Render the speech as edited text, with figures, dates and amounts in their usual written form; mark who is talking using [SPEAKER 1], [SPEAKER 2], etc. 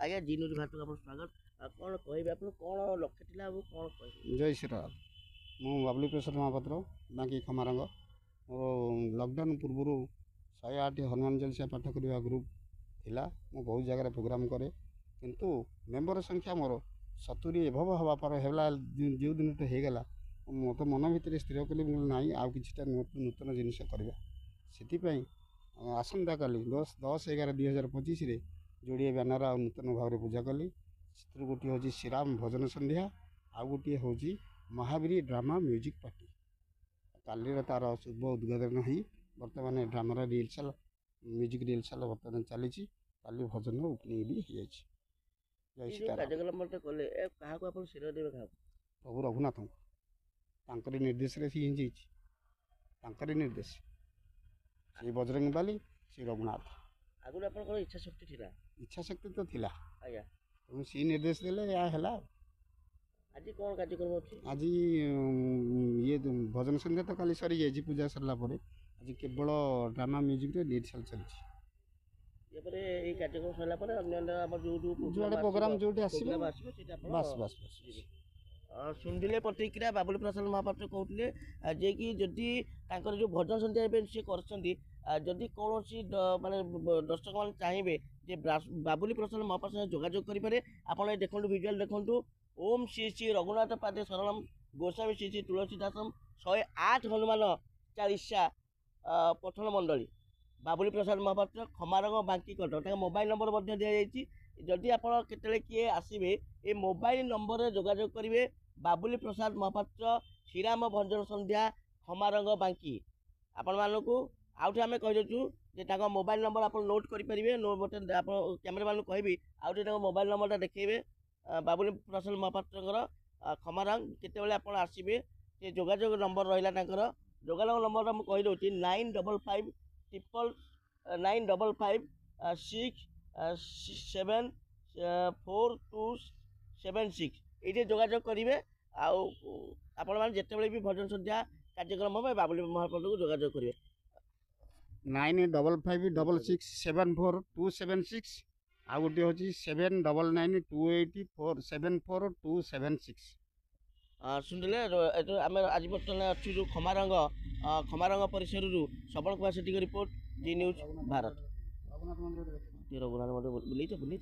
[SPEAKER 1] आज्ञा जी न्यूज भारत को स्वागत कौन कहे आप कौन लक्ष्य था कौन कह
[SPEAKER 2] जय श्रीराम मु बाबली प्रसाद महापात्र बाकी खमारंग मोर लॉकडाउन पूर्व 108 हनुमान चालीसा पाठ करने ग्रुप थिला मु बहुत जगह प्रोग्राम करे किंतु मेंबर संख्या मोर 70 एभव हवा पर हेला जो दिन तो होगला मत मन भितर स्थिर कली ना आउ कि नूतन जिनस करवा से आसंता काली 10/11/2025 जोड़े बैनर आ नूतन भाव पूजा कली से गोटे हूँ श्रीराम भजन संध्या आउ गोटे हूँ महावीर ड्रामा म्यूजिक पार्टी काली तार शुभ उद्घाटन हो बर्तमान ड्रामार रिहर्सल म्यूजिक रिहर्सल बर्तमान चली काली भजन ओपनिंग भी हो प्रभु रघुनाथ निर्देश निर्देश श्री बजरंग बाली श्री रघुनाथ
[SPEAKER 1] आगुन आप इच्छा शक्ति थी
[SPEAKER 2] इच्छा शक्ति तो थिला
[SPEAKER 1] आज्ञा
[SPEAKER 2] सी निर्देश देले या हैला
[SPEAKER 1] आज कौन कार्यक्रम अच्छी
[SPEAKER 2] आज ये भजन संध्या तो काली सरी जाइए पूजा सरला पर आज केवल ड्रामा म्यूजिक रिहर्सल चलती
[SPEAKER 1] कार्यक्रम सरला
[SPEAKER 2] जो प्रोग्राम जो आसो बस बस बस
[SPEAKER 1] शुणिले प्रतिक्रिया बाबुल प्रसाद महापात्र कहते जे कि जदि जो भजन संध्या सी करदी कौन माने दर्शक मैंने चाहिए जे बाबुल प्रसाद महापात्र जोगाजोग करें आप देखो विजुआल देखो ओम श्री श्री रघुनाथ पादे शरणम गोस्वामी श्री श्री तुलसीदासम 108 हनुमान चालीसा पठन मंडली बाबुल प्रसाद महापात्र खमारंग बांकी कटक मोबाइल नंबर दि जाइए जदि आप किए आसबे ये मोबाइल नंबर जोगाजोग करेंगे बाबुल प्रसाद महापात्र श्रीराम भजन संध्या खमारंग बांकी आपण मानू आउटे आम कहीदेचु जे मोबाइल नंबर आप नोट करेंगे मत कैमेरा मान कहि आउटे मोबाइल नंबर देखेबे बाबुल प्रसाद महापात्र खमारंग केतबेले आप आसबे से जोगाजोग नंबर रहा जोगाजोग नंबर मुझे कहीदे 95556975674276 ये जोगाजोग करेंगे आपण मैंने जिते भी भजन संध्या कार्यक्रम हम बाबुल महापात्र को जोगाजोग करेंगे
[SPEAKER 2] 9555674276 आ गोटे हूँ 79928474274276
[SPEAKER 1] शुणिले आम आज बर्तमान अच्छी जो खमारंग परिसर सबल कुमार सेठी रिपोर्ट जी न्यूज भारत रघुनाथ बुले